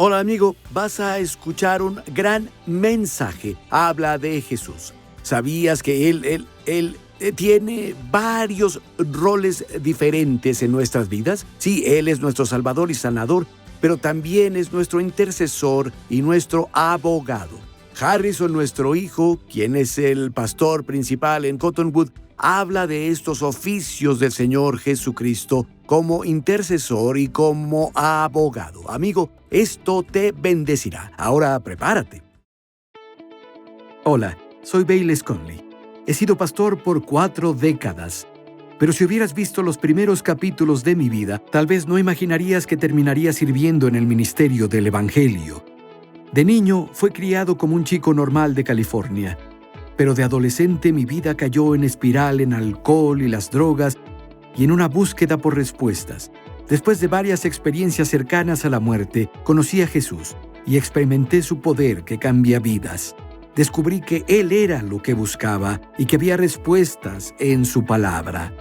Hola amigo, vas a escuchar un gran mensaje. Habla de Jesús. ¿Sabías que Él tiene varios roles diferentes en nuestras vidas? Sí, Él es nuestro Salvador y Sanador, pero también es nuestro intercesor y nuestro abogado. Harrison, nuestro hijo, quien es el pastor principal en Cottonwood, habla de estos oficios del Señor Jesucristo como intercesor y como abogado. Amigo, esto te bendecirá. Ahora prepárate. Hola, soy Bayless Conley. He sido pastor por 4 décadas. Pero si hubieras visto los primeros capítulos de mi vida, tal vez no imaginarías que terminaría sirviendo en el ministerio del Evangelio. De niño, fui criado como un chico normal de California. Pero de adolescente mi vida cayó en espiral en alcohol y las drogas y en una búsqueda por respuestas. Después de varias experiencias cercanas a la muerte, conocí a Jesús y experimenté su poder que cambia vidas. Descubrí que Él era lo que buscaba y que había respuestas en su palabra.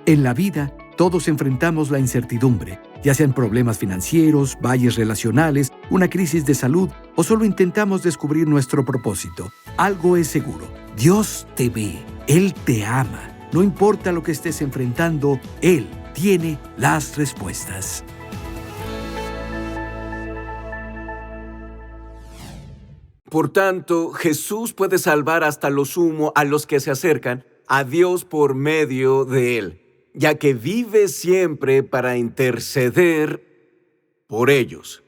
En la vida, todos enfrentamos la incertidumbre, ya sean problemas financieros, valles relacionales, una crisis de salud o solo intentamos descubrir nuestro propósito. Algo es seguro, Dios te ve, Él te ama. No importa lo que estés enfrentando, Él tiene las respuestas. Por tanto, Jesús puede salvar hasta lo sumo a los que se acercan a Dios por medio de Él, ya que vive siempre para interceder por ellos.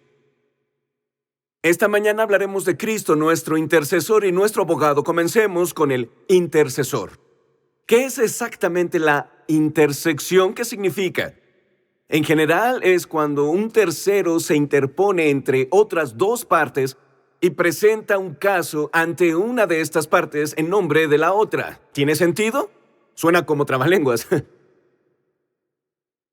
Esta mañana hablaremos de Cristo, nuestro intercesor y nuestro abogado. Comencemos con el intercesor. ¿Qué es exactamente la intersección? ¿Qué significa? En general es cuando un tercero se interpone entre otras dos partes y presenta un caso ante una de estas partes en nombre de la otra. ¿Tiene sentido? Suena como trabalenguas.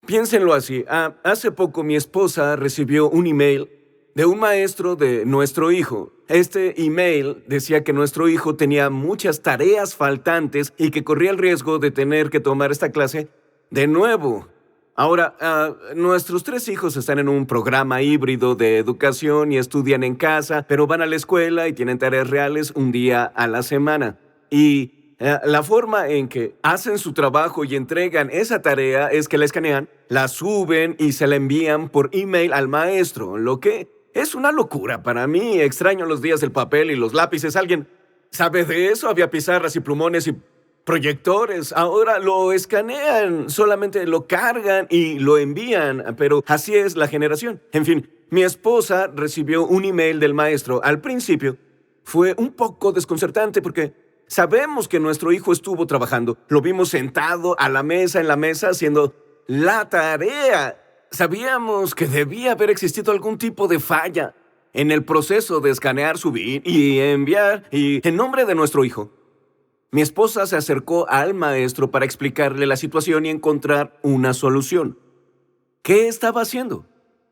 Piénsenlo así. Hace poco mi esposa recibió un email de un maestro de nuestro hijo. Este email decía que nuestro hijo tenía muchas tareas faltantes y que corría el riesgo de tener que tomar esta clase de nuevo. Ahora, nuestros 3 hijos están en un programa híbrido de educación y estudian en casa, pero van a la escuela y tienen tareas reales un día a la semana. Y la forma en que hacen su trabajo y entregan esa tarea es que la escanean, la suben y se la envían por email al maestro, lo que es una locura para mí. Extraño los días del papel y los lápices. ¿Alguien sabe de eso? Había pizarras y plumones y proyectores. Ahora lo escanean, solamente lo cargan y lo envían, pero así es la generación. En fin, mi esposa recibió un email del maestro. Al principio fue un poco desconcertante porque sabemos que nuestro hijo estuvo trabajando. Lo vimos sentado en la mesa haciendo la tarea. Sabíamos que debía haber existido algún tipo de falla en el proceso de escanear, subir y enviar, y en nombre de nuestro hijo. Mi esposa se acercó al maestro para explicarle la situación y encontrar una solución. ¿Qué estaba haciendo?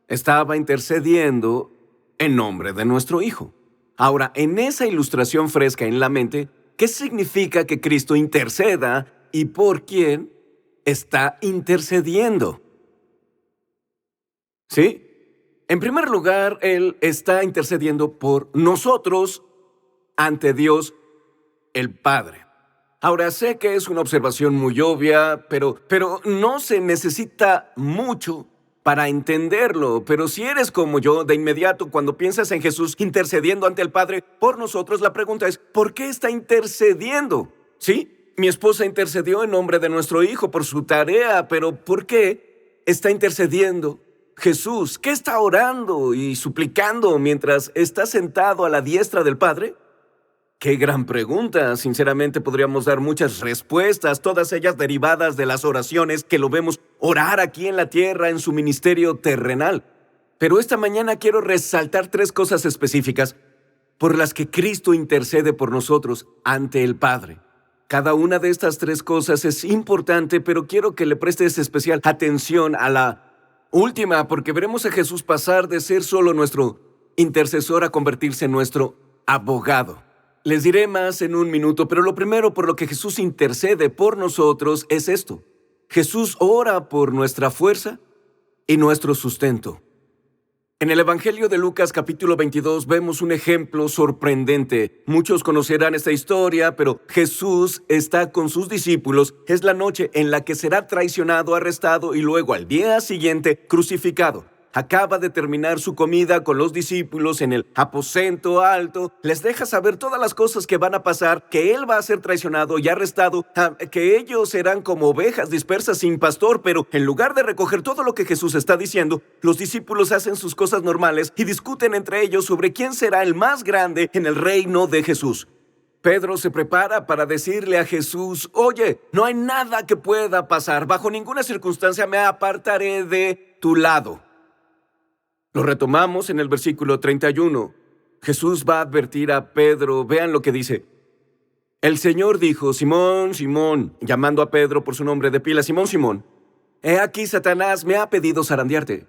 Estaba intercediendo en nombre de nuestro hijo. Ahora, en esa ilustración fresca en la mente, ¿qué significa que Cristo interceda y por quién está intercediendo? ¿Sí? En primer lugar, Él está intercediendo por nosotros ante Dios el Padre. Ahora, sé que es una observación muy obvia, pero no se necesita mucho para entenderlo. Pero si eres como yo, de inmediato, cuando piensas en Jesús intercediendo ante el Padre por nosotros, la pregunta es, ¿por qué está intercediendo? ¿Sí? Mi esposa intercedió en nombre de nuestro hijo por su tarea, pero ¿por qué está intercediendo Jesús? ¿Qué está orando y suplicando mientras está sentado a la diestra del Padre? ¡Qué gran pregunta! Sinceramente podríamos dar muchas respuestas, todas ellas derivadas de las oraciones que lo vemos orar aquí en la tierra en su ministerio terrenal. Pero esta mañana quiero resaltar 3 cosas específicas por las que Cristo intercede por nosotros ante el Padre. Cada una de estas 3 cosas es importante, pero quiero que le prestes especial atención a la última, porque veremos a Jesús pasar de ser solo nuestro intercesor a convertirse en nuestro abogado. Les diré más en un minuto, pero lo primero por lo que Jesús intercede por nosotros es esto. Jesús ora por nuestra fuerza y nuestro sustento. En el Evangelio de Lucas capítulo 22 vemos un ejemplo sorprendente. Muchos conocerán esta historia, pero Jesús está con sus discípulos. Es la noche en la que será traicionado, arrestado y luego al día siguiente crucificado. Acaba de terminar su comida con los discípulos en el aposento alto. Les deja saber todas las cosas que van a pasar, que él va a ser traicionado y arrestado, que ellos serán como ovejas dispersas sin pastor, pero en lugar de recoger todo lo que Jesús está diciendo, los discípulos hacen sus cosas normales y discuten entre ellos sobre quién será el más grande en el reino de Jesús. Pedro se prepara para decirle a Jesús: oye, no hay nada que pueda pasar, bajo ninguna circunstancia me apartaré de tu lado. Lo retomamos en el versículo 31. Jesús va a advertir a Pedro. Vean lo que dice. El Señor dijo: Simón, Simón, llamando a Pedro por su nombre de pila: Simón, Simón, he aquí Satanás me ha pedido zarandearte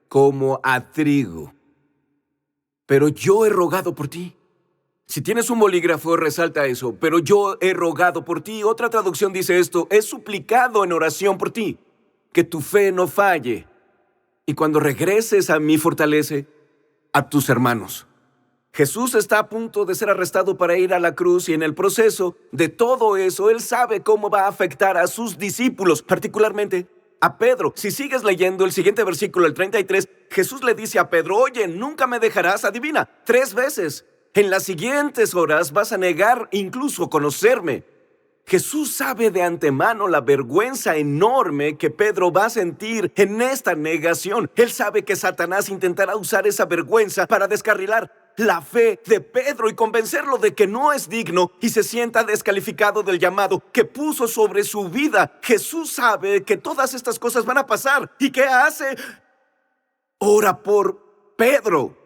como a trigo, pero yo he rogado por ti. Si tienes un bolígrafo, resalta eso: pero yo he rogado por ti. Otra traducción dice esto: he suplicado en oración por ti, que tu fe no falle. Y cuando regreses a mí, fortalece a tus hermanos. Jesús está a punto de ser arrestado para ir a la cruz, y en el proceso de todo eso, Él sabe cómo va a afectar a sus discípulos, particularmente a Pedro. Si sigues leyendo el siguiente versículo, el 33, Jesús le dice a Pedro: oye, nunca me dejarás, adivina, 3 veces. En las siguientes horas vas a negar incluso conocerme. Jesús sabe de antemano la vergüenza enorme que Pedro va a sentir en esta negación. Él sabe que Satanás intentará usar esa vergüenza para descarrilar la fe de Pedro y convencerlo de que no es digno y se sienta descalificado del llamado que puso sobre su vida. Jesús sabe que todas estas cosas van a pasar. ¿Y qué hace? Ora por Pedro.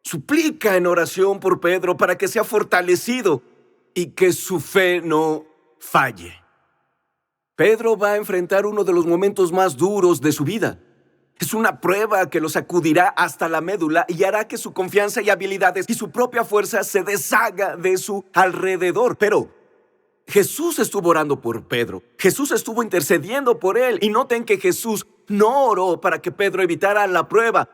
Suplica en oración por Pedro para que sea fortalecido y que su fe no falle. Pedro va a enfrentar uno de los momentos más duros de su vida. Es una prueba que lo sacudirá hasta la médula y hará que su confianza y habilidades y su propia fuerza se deshaga de su alrededor. Pero Jesús estuvo orando por Pedro. Jesús estuvo intercediendo por él. Y noten que Jesús no oró para que Pedro evitara la prueba.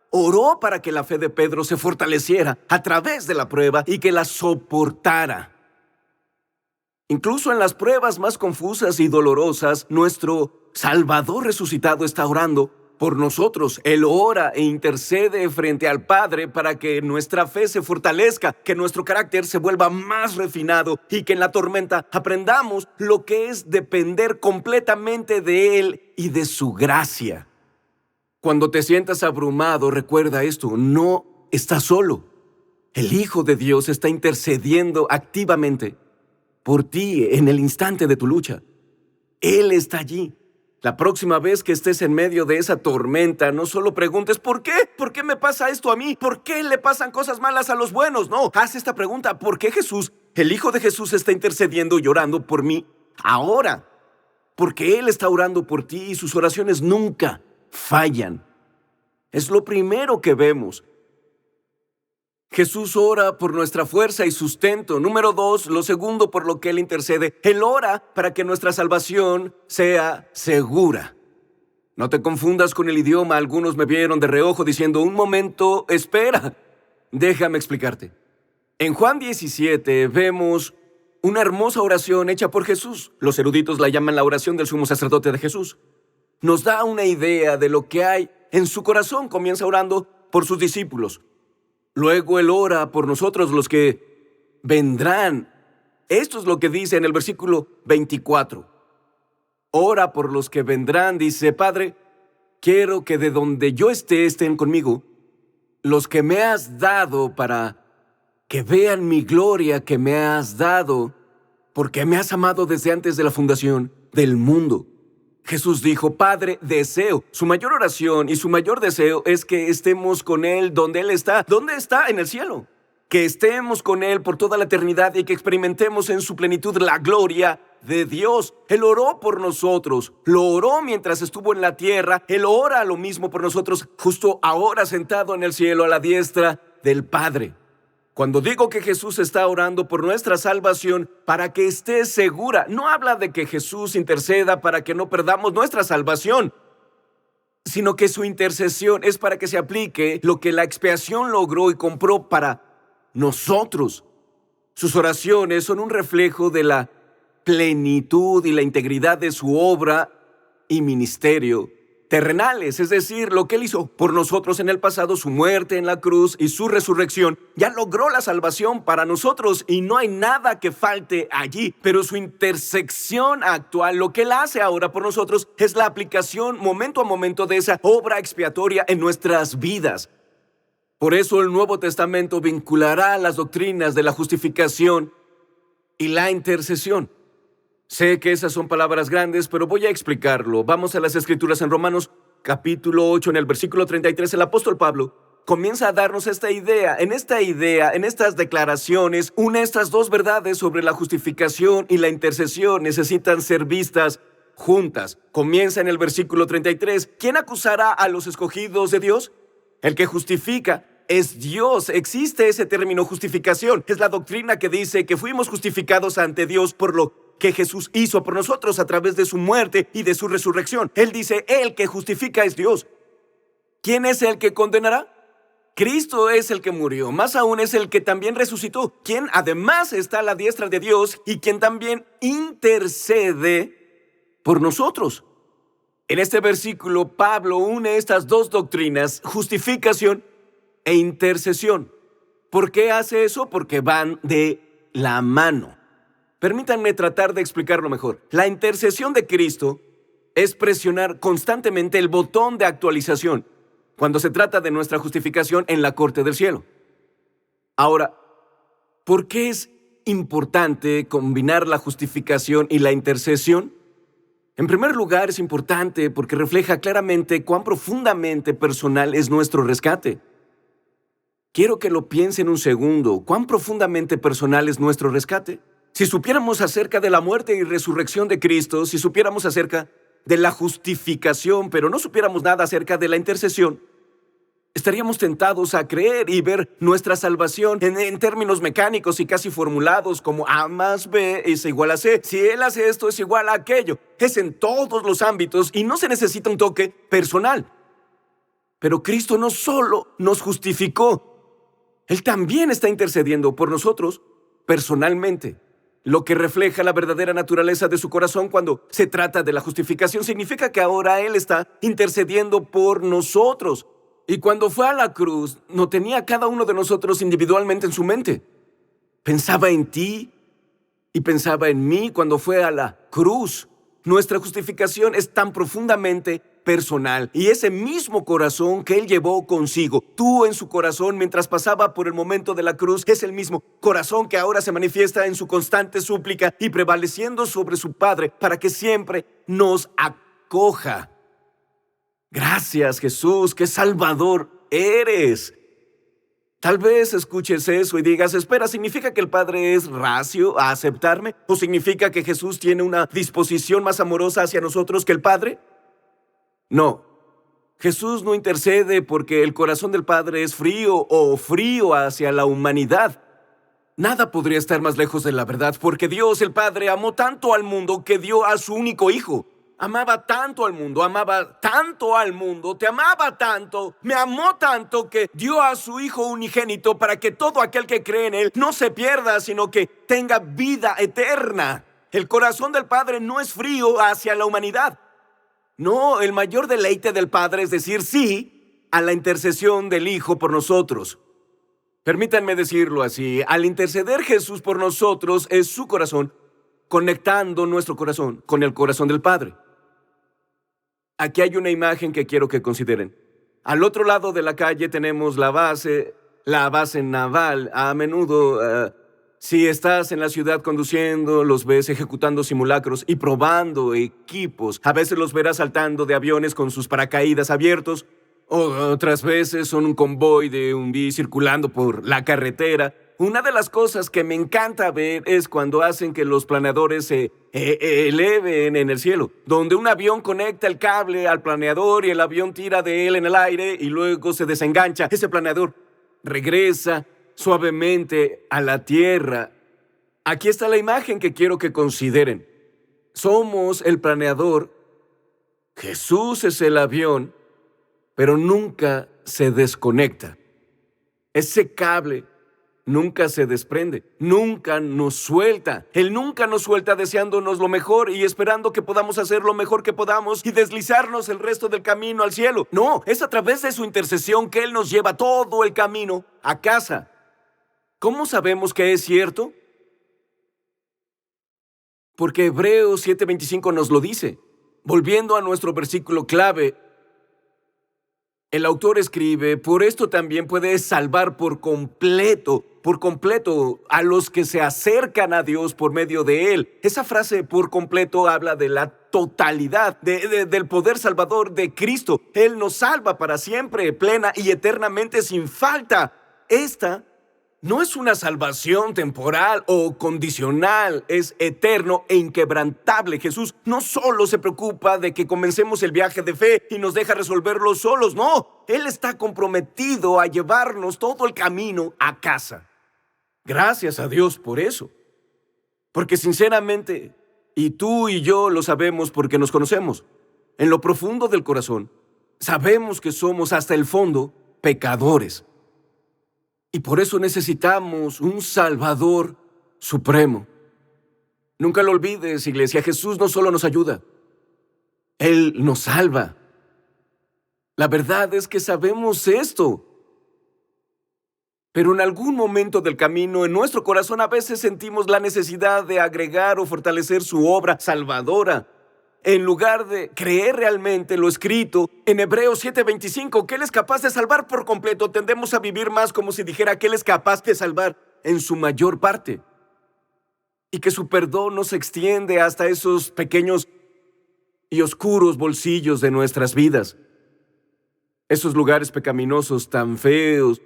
Oró para que la fe de Pedro se fortaleciera a través de la prueba y que la soportara. Incluso en las pruebas más confusas y dolorosas, nuestro Salvador resucitado está orando por nosotros. Él ora e intercede frente al Padre para que nuestra fe se fortalezca, que nuestro carácter se vuelva más refinado y que en la tormenta aprendamos lo que es depender completamente de Él y de su gracia. Cuando te sientas abrumado, recuerda esto: no estás solo. El Hijo de Dios está intercediendo activamente por ti en el instante de tu lucha. Él está allí. La próxima vez que estés en medio de esa tormenta, no solo preguntes: ¿por qué? ¿Por qué me pasa esto a mí? ¿Por qué le pasan cosas malas a los buenos? No, haz esta pregunta: ¿por qué Jesús, el Hijo de Jesús, está intercediendo y orando por mí ahora? Porque Él está orando por ti y sus oraciones nunca fallan. Es lo primero que vemos. Jesús ora por nuestra fuerza y sustento. Número 2, lo segundo por lo que Él intercede: Él ora para que nuestra salvación sea segura. No te confundas con el idioma. Algunos me vieron de reojo diciendo: un momento, espera, déjame explicarte. En Juan 17 vemos una hermosa oración hecha por Jesús. Los eruditos la llaman la oración del sumo sacerdote de Jesús. Nos da una idea de lo que hay en su corazón. Comienza orando por sus discípulos. Luego Él ora por nosotros, los que vendrán. Esto es lo que dice en el versículo 24. Ora por los que vendrán. Dice: Padre, quiero que de donde yo esté, estén conmigo los que me has dado, para que vean mi gloria que me has dado, porque me has amado desde antes de la fundación del mundo. Jesús dijo: Padre, deseo. Su mayor oración y su mayor deseo es que estemos con Él donde Él está. ¿Dónde está? En el cielo. Que estemos con Él por toda la eternidad y que experimentemos en su plenitud la gloria de Dios. Él oró por nosotros. Lo oró mientras estuvo en la tierra. Él ora lo mismo por nosotros justo ahora, sentado en el cielo a la diestra del Padre. Cuando digo que Jesús está orando por nuestra salvación para que esté segura, no habla de que Jesús interceda para que no perdamos nuestra salvación. sino que su intercesión es para que se aplique lo que la expiación logró y compró para nosotros. Sus oraciones son un reflejo de la plenitud y la integridad de su obra y ministerio terrenales, es decir, lo que Él hizo por nosotros en el pasado, su muerte en la cruz y su resurrección, ya logró la salvación para nosotros y no hay nada que falte allí. Pero su intersección actual, lo que Él hace ahora por nosotros, es la aplicación momento a momento de esa obra expiatoria en nuestras vidas. Por eso el Nuevo Testamento vinculará las doctrinas de la justificación y la intercesión. Sé que esas son palabras grandes, pero voy a explicarlo. Vamos a las Escrituras en Romanos, capítulo 8, en el versículo 33. El apóstol Pablo comienza a darnos esta idea. En estas declaraciones, une estas dos verdades sobre la justificación y la intercesión. Necesitan ser vistas juntas. Comienza en el versículo 33. ¿Quién acusará a los escogidos de Dios? El que justifica es Dios. Existe ese término justificación. Es la doctrina que dice que fuimos justificados ante Dios por lo que Jesús hizo por nosotros a través de su muerte y de su resurrección. Él dice, el que justifica es Dios. ¿Quién es el que condenará? Cristo es el que murió, más aún es el que también resucitó, quien además está a la diestra de Dios y quien también intercede por nosotros. En este versículo, Pablo une estas dos doctrinas, justificación e intercesión. ¿Por qué hace eso? Porque van de la mano. Permítanme tratar de explicarlo mejor. La intercesión de Cristo es presionar constantemente el botón de actualización cuando se trata de nuestra justificación en la corte del cielo. Ahora, ¿por qué es importante combinar la justificación y la intercesión? En primer lugar, es importante porque refleja claramente cuán profundamente personal es nuestro rescate. Quiero que lo piensen un segundo. ¿Cuán profundamente personal es nuestro rescate? Si supiéramos acerca de la muerte y resurrección de Cristo, si supiéramos acerca de la justificación, pero no supiéramos nada acerca de la intercesión, estaríamos tentados a creer y ver nuestra salvación en términos mecánicos y casi formulados como A más B es igual a C. Si Él hace esto, es igual a aquello. Es en todos los ámbitos y no se necesita un toque personal. Pero Cristo no solo nos justificó, Él también está intercediendo por nosotros personalmente. Lo que refleja la verdadera naturaleza de su corazón cuando se trata de la justificación significa que ahora Él está intercediendo por nosotros. Y cuando fue a la cruz, no tenía a cada uno de nosotros individualmente en su mente. Pensaba en ti y pensaba en mí cuando fue a la cruz. Nuestra justificación es tan profundamente personal y ese mismo corazón que Él llevó consigo, tú en su corazón mientras pasaba por el momento de la cruz, es el mismo corazón que ahora se manifiesta en su constante súplica y prevaleciendo sobre su Padre para que siempre nos acoja. Gracias, Jesús, qué salvador eres. Tal vez escuches eso y digas, espera, ¿significa que el Padre es reacio a aceptarme? ¿O significa que Jesús tiene una disposición más amorosa hacia nosotros que el Padre? No, Jesús no intercede porque el corazón del Padre es frío o frío hacia la humanidad. Nada podría estar más lejos de la verdad, porque Dios, el Padre, amó tanto al mundo que dio a su único Hijo. Amaba tanto al mundo, te amaba tanto, me amó tanto que dio a su Hijo unigénito para que todo aquel que cree en Él no se pierda, sino que tenga vida eterna. El corazón del Padre no es frío hacia la humanidad. No, el mayor deleite del Padre es decir sí a la intercesión del Hijo por nosotros. Permítanme decirlo así, al interceder Jesús por nosotros es su corazón, conectando nuestro corazón con el corazón del Padre. Aquí hay una imagen que quiero que consideren. Al otro lado de la calle tenemos la base naval. A menudo, si estás en la ciudad conduciendo, los ves ejecutando simulacros y probando equipos. A veces los verás saltando de aviones con sus paracaídas abiertos. Otras veces son un convoy de un circulando por la carretera. Una de las cosas que me encanta ver es cuando hacen que los planeadores se eleven en el cielo, donde un avión conecta el cable al planeador y el avión tira de él en el aire y luego se desengancha. Ese planeador regresa suavemente a la tierra. Aquí está la imagen que quiero que consideren. Somos el planeador, Jesús es el avión pero nunca se desconecta. Ese cable nunca se desprende, nunca nos suelta. Él nunca nos suelta deseándonos lo mejor y esperando que podamos hacer lo mejor que podamos y deslizarnos el resto del camino al cielo. No, es a través de su intercesión que Él nos lleva todo el camino a casa. ¿Cómo sabemos que es cierto? Porque Hebreos 7:25 nos lo dice. Volviendo a nuestro versículo clave, el autor escribe: por esto también puede salvar por completo a los que se acercan a Dios por medio de Él. Esa frase por completo habla de la totalidad, del poder salvador de Cristo. Él nos salva para siempre, plena y eternamente sin falta. Esta no es una salvación temporal o condicional, es eterno e inquebrantable. Jesús no solo se preocupa de que comencemos el viaje de fe y nos deja resolverlo solos, no. Él está comprometido a llevarnos todo el camino a casa. Gracias a Dios por eso. Porque sinceramente, y tú y yo lo sabemos porque nos conocemos, en lo profundo del corazón, sabemos que somos hasta el fondo pecadores. Y por eso necesitamos un Salvador supremo. Nunca lo olvides, iglesia. Jesús no solo nos ayuda, Él nos salva. La verdad es que sabemos esto. Pero en algún momento del camino, en nuestro corazón, a veces sentimos la necesidad de agregar o fortalecer su obra salvadora. En lugar de creer realmente lo escrito en Hebreos 7:25, que Él es capaz de salvar por completo, tendemos a vivir más como si dijera que Él es capaz de salvar en su mayor parte. Y que su perdón nos extiende hasta esos pequeños y oscuros bolsillos de nuestras vidas. Esos lugares pecaminosos tan feos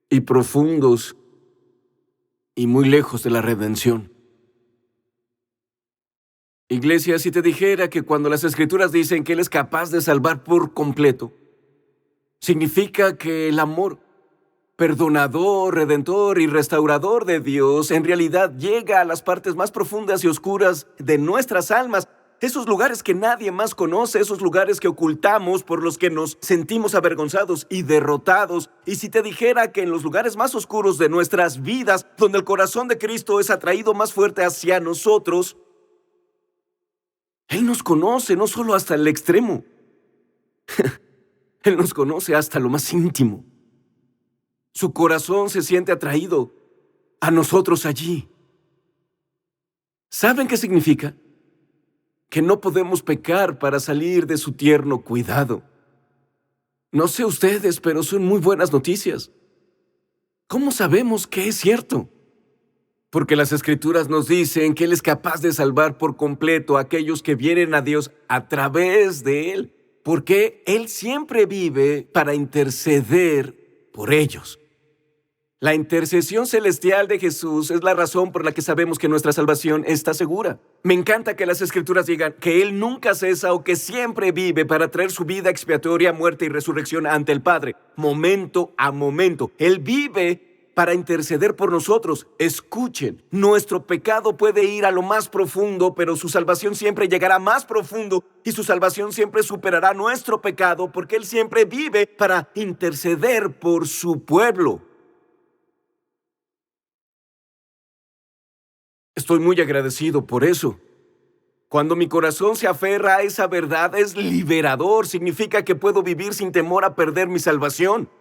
y profundos y muy lejos de la redención. Iglesia, si te dijera que cuando las Escrituras dicen que Él es capaz de salvar por completo, significa que el amor perdonador, redentor y restaurador de Dios en realidad llega a las partes más profundas y oscuras de nuestras almas, esos lugares que nadie más conoce, esos lugares que ocultamos, por los que nos sentimos avergonzados y derrotados. Y si te dijera que en los lugares más oscuros de nuestras vidas, donde el corazón de Cristo es atraído más fuerte hacia nosotros, Él nos conoce no solo hasta el extremo, Él nos conoce hasta lo más íntimo. Su corazón se siente atraído a nosotros allí. ¿Saben qué significa? Que no podemos pecar para salir de su tierno cuidado. No sé ustedes, pero son muy buenas noticias. ¿Cómo sabemos que es cierto? Porque las Escrituras nos dicen que Él es capaz de salvar por completo a aquellos que vienen a Dios a través de Él, porque Él siempre vive para interceder por ellos. La intercesión celestial de Jesús es la razón por la que sabemos que nuestra salvación está segura. Me encanta que las Escrituras digan que Él nunca cesa o que siempre vive para traer su vida expiatoria, muerte y resurrección ante el Padre, momento a momento. Él vive para interceder por nosotros. Escuchen, nuestro pecado puede ir a lo más profundo, pero su salvación siempre llegará más profundo y su salvación siempre superará nuestro pecado, porque Él siempre vive para interceder por su pueblo. Estoy muy agradecido por eso. Cuando mi corazón se aferra a esa verdad, es liberador. Significa que puedo vivir sin temor a perder mi salvación.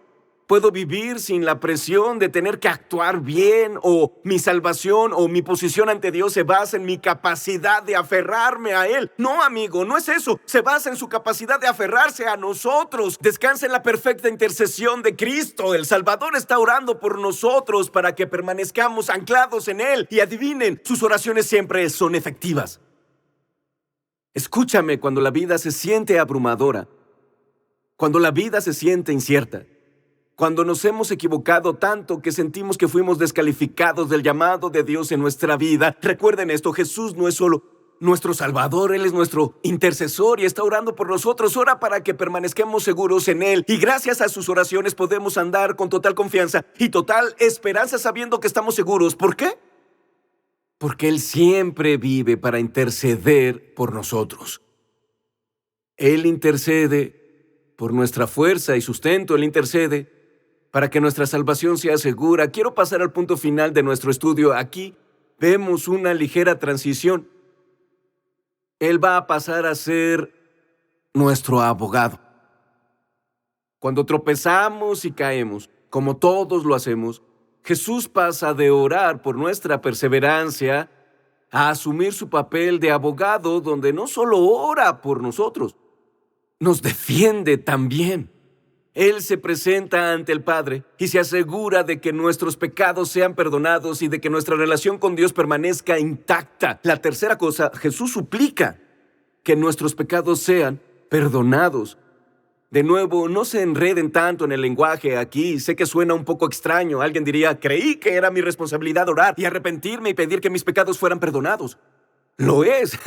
Puedo vivir sin la presión de tener que actuar bien, o mi salvación o mi posición ante Dios se basa en mi capacidad de aferrarme a Él. No, amigo, no es eso. Se basa en su capacidad de aferrarse a nosotros. Descansa en la perfecta intercesión de Cristo. El Salvador está orando por nosotros para que permanezcamos anclados en Él. Y adivinen, sus oraciones siempre son efectivas. Escúchame, cuando la vida se siente abrumadora, cuando la vida se siente incierta, cuando nos hemos equivocado tanto que sentimos que fuimos descalificados del llamado de Dios en nuestra vida, recuerden esto: Jesús no es solo nuestro Salvador, Él es nuestro intercesor y está orando por nosotros. Ora para que permanezcamos seguros en Él, y gracias a sus oraciones podemos andar con total confianza y total esperanza, sabiendo que estamos seguros. ¿Por qué? Porque Él siempre vive para interceder por nosotros. Él intercede por nuestra fuerza y sustento, Él intercede para que nuestra salvación sea segura. Quiero pasar al punto final de nuestro estudio. Aquí vemos una ligera transición. Él va a pasar a ser nuestro abogado. Cuando tropezamos y caemos, como todos lo hacemos, Jesús pasa de orar por nuestra perseverancia a asumir su papel de abogado, donde no solo ora por nosotros, nos defiende también. Él se presenta ante el Padre y se asegura de que nuestros pecados sean perdonados y de que nuestra relación con Dios permanezca intacta. La tercera cosa, Jesús suplica que nuestros pecados sean perdonados. De nuevo, no se enreden tanto en el lenguaje aquí. Sé que suena un poco extraño. Alguien diría, creí que era mi responsabilidad orar y arrepentirme y pedir que mis pecados fueran perdonados. Lo es.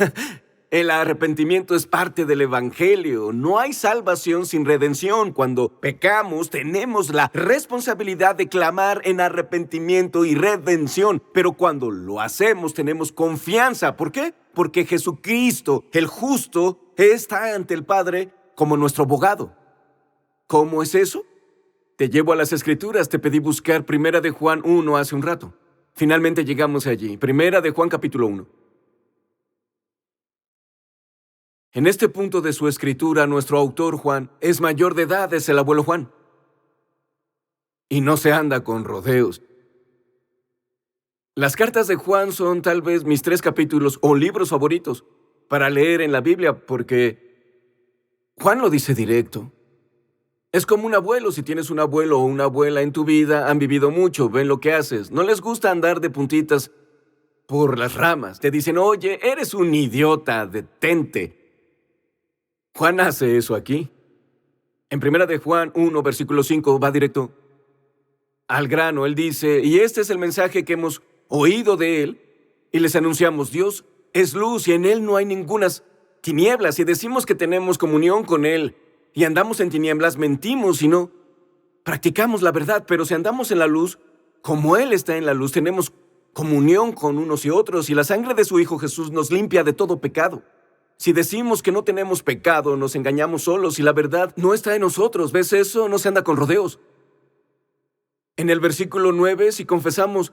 El arrepentimiento es parte del Evangelio. No hay salvación sin redención. Cuando pecamos, tenemos la responsabilidad de clamar en arrepentimiento y redención. Pero cuando lo hacemos, tenemos confianza. ¿Por qué? Porque Jesucristo, el justo, está ante el Padre como nuestro abogado. ¿Cómo es eso? Te llevo a las Escrituras. Te pedí buscar 1 de Juan 1 hace un rato. Finalmente llegamos allí. 1 de Juan capítulo 1. En este punto de su escritura, nuestro autor Juan es mayor de edad, es el abuelo Juan. Y no se anda con rodeos. Las cartas de Juan son tal vez mis 3 capítulos o libros favoritos para leer en la Biblia, porque Juan lo dice directo. Es como un abuelo. Si tienes un abuelo o una abuela en tu vida, han vivido mucho, ven lo que haces. No les gusta andar de puntitas por las ramas. Te dicen, oye, eres un idiota, detente. Juan hace eso aquí. En 1 de Juan 1, versículo 5, va directo al grano. Él dice, y este es el mensaje que hemos oído de Él, y les anunciamos, Dios es luz y en Él no hay ningunas tinieblas. Si decimos que tenemos comunión con Él y andamos en tinieblas, mentimos y no practicamos la verdad. Pero si andamos en la luz, como Él está en la luz, tenemos comunión con unos y otros, y la sangre de su Hijo Jesús nos limpia de todo pecado. Si decimos que no tenemos pecado, nos engañamos solos y la verdad no está en nosotros. ¿Ves eso? No se anda con rodeos. En el versículo 9, si confesamos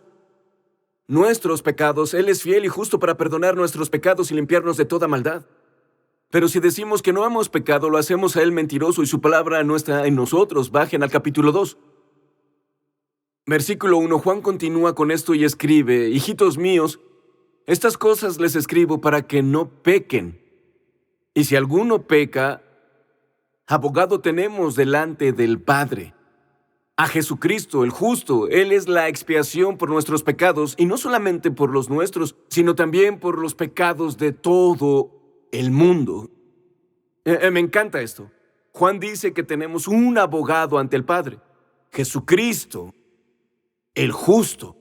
nuestros pecados, Él es fiel y justo para perdonar nuestros pecados y limpiarnos de toda maldad. Pero si decimos que no hemos pecado, lo hacemos a Él mentiroso y su palabra no está en nosotros. Bajen al capítulo 2. Versículo 1, Juan continúa con esto y escribe, hijitos míos, estas cosas les escribo para que no pequen. Y si alguno peca, abogado tenemos delante del Padre, a Jesucristo, el justo. Él es la expiación por nuestros pecados, y no solamente por los nuestros, sino también por los pecados de todo el mundo. Me encanta esto. Juan dice que tenemos un abogado ante el Padre, Jesucristo, el justo.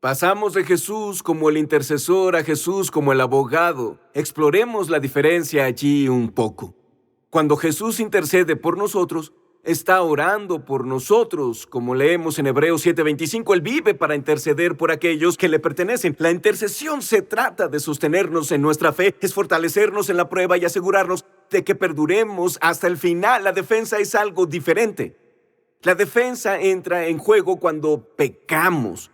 Pasamos de Jesús como el intercesor a Jesús como el abogado. Exploremos la diferencia allí un poco. Cuando Jesús intercede por nosotros, está orando por nosotros, como leemos en Hebreos 7:25. Él vive para interceder por aquellos que le pertenecen. La intercesión se trata de sostenernos en nuestra fe, es fortalecernos en la prueba y asegurarnos de que perduremos hasta el final. La defensa es algo diferente. La defensa entra en juego cuando pecamos.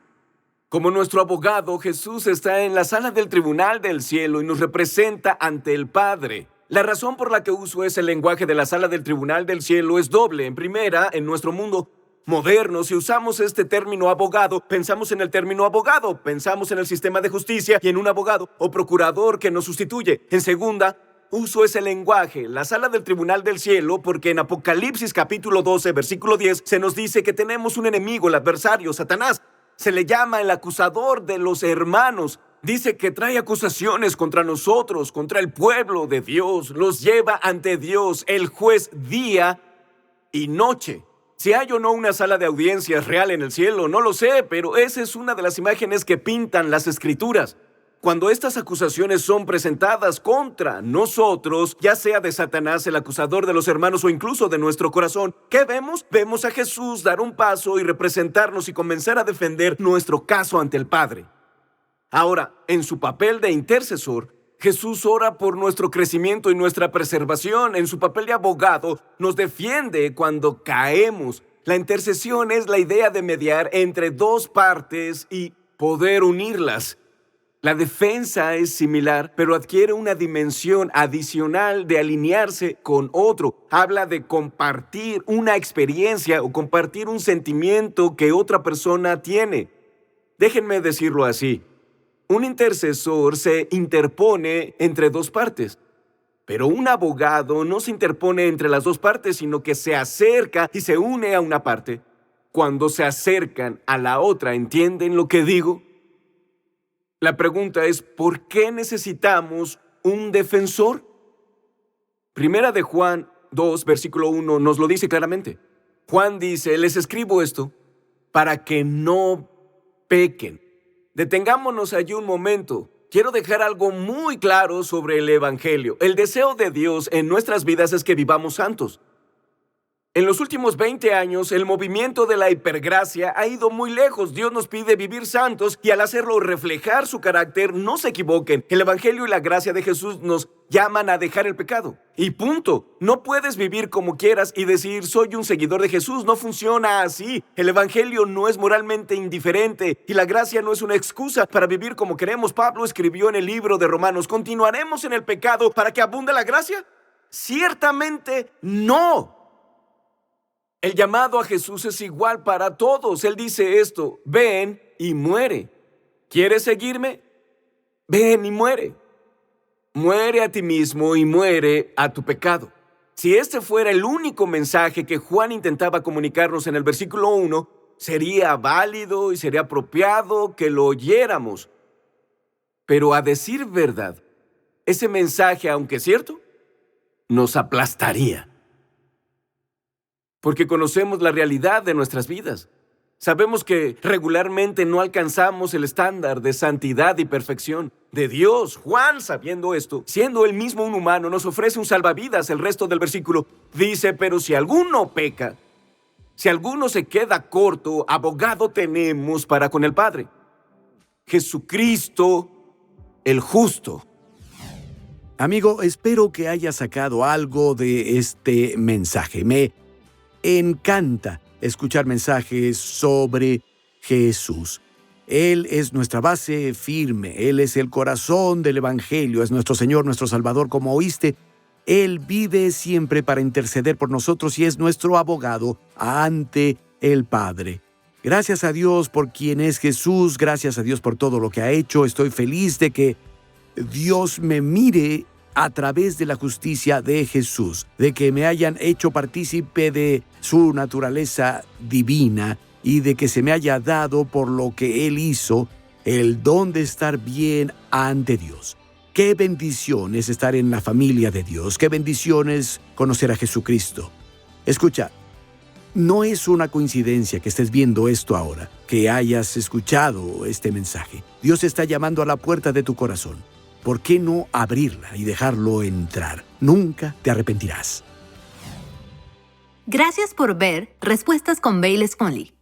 Como nuestro abogado, Jesús está en la sala del tribunal del cielo y nos representa ante el Padre. La razón por la que uso ese lenguaje de la sala del tribunal del cielo es doble. En primera, en nuestro mundo moderno, si usamos este término abogado, pensamos en el término abogado, pensamos en el sistema de justicia y en un abogado o procurador que nos sustituye. En segunda, uso ese lenguaje, la sala del tribunal del cielo, porque en Apocalipsis capítulo 12, versículo 10, se nos dice que tenemos un enemigo, el adversario, Satanás. Se le llama el acusador de los hermanos. Dice que trae acusaciones contra nosotros, contra el pueblo de Dios. Los lleva ante Dios, el juez, día y noche. Si hay o no una sala de audiencias real en el cielo, no lo sé, pero esa es una de las imágenes que pintan las Escrituras. Cuando estas acusaciones son presentadas contra nosotros, ya sea de Satanás, el acusador de los hermanos, o incluso de nuestro corazón, ¿qué vemos? Vemos a Jesús dar un paso y representarnos y comenzar a defender nuestro caso ante el Padre. Ahora, en su papel de intercesor, Jesús ora por nuestro crecimiento y nuestra preservación. En su papel de abogado, nos defiende cuando caemos. La intercesión es la idea de mediar entre dos partes y poder unirlas. La defensa es similar, pero adquiere una dimensión adicional de alinearse con otro. Habla de compartir una experiencia o compartir un sentimiento que otra persona tiene. Déjenme decirlo así. Un intercesor se interpone entre dos partes, pero un abogado no se interpone entre las dos partes, sino que se acerca y se une a una parte. Cuando se acercan a la otra, ¿entienden lo que digo? La pregunta es, ¿por qué necesitamos un defensor? Primera de Juan 2, versículo 1, nos lo dice claramente. Juan dice, les escribo esto para que no pequen. Detengámonos allí un momento. Quiero dejar algo muy claro sobre el Evangelio. El deseo de Dios en nuestras vidas es que vivamos santos. En los últimos 20 años, el movimiento de la hipergracia ha ido muy lejos. Dios nos pide vivir santos y al hacerlo reflejar su carácter. No se equivoquen. El Evangelio y la gracia de Jesús nos llaman a dejar el pecado. Y punto. No puedes vivir como quieras y decir, soy un seguidor de Jesús. No funciona así. El Evangelio no es moralmente indiferente y la gracia no es una excusa para vivir como queremos. Pablo escribió en el libro de Romanos, ¿continuaremos en el pecado para que abunde la gracia? Ciertamente no. El llamado a Jesús es igual para todos. Él dice esto, ven y muere. ¿Quieres seguirme? Ven y muere. Muere a ti mismo y muere a tu pecado. Si este fuera el único mensaje que Juan intentaba comunicarnos en el versículo 1, sería válido y sería apropiado que lo oyéramos. Pero a decir verdad, ese mensaje, aunque cierto, nos aplastaría. Porque conocemos la realidad de nuestras vidas. Sabemos que regularmente no alcanzamos el estándar de santidad y perfección de Dios. Juan, sabiendo esto, siendo él mismo un humano, nos ofrece un salvavidas. El resto del versículo dice, pero si alguno peca, si alguno se queda corto, abogado tenemos para con el Padre, Jesucristo el justo. Amigo, espero que hayas sacado algo de este mensaje. Me encanta escuchar mensajes sobre Jesús. Él es nuestra base firme, Él es el corazón del Evangelio, es nuestro Señor, nuestro Salvador, como oíste. Él vive siempre para interceder por nosotros y es nuestro abogado ante el Padre. Gracias a Dios por quien es Jesús, gracias a Dios por todo lo que ha hecho. Estoy feliz de que Dios me mire a través de la justicia de Jesús, de que me hayan hecho partícipe de su naturaleza divina y de que se me haya dado por lo que Él hizo el don de estar bien ante Dios. Qué bendición es estar en la familia de Dios, qué bendición es conocer a Jesucristo. Escucha, no es una coincidencia que estés viendo esto ahora, que hayas escuchado este mensaje. Dios está llamando a la puerta de tu corazón. ¿Por qué no abrirla y dejarlo entrar? Nunca te arrepentirás. Gracias por ver Respuestas con Bayless Conley.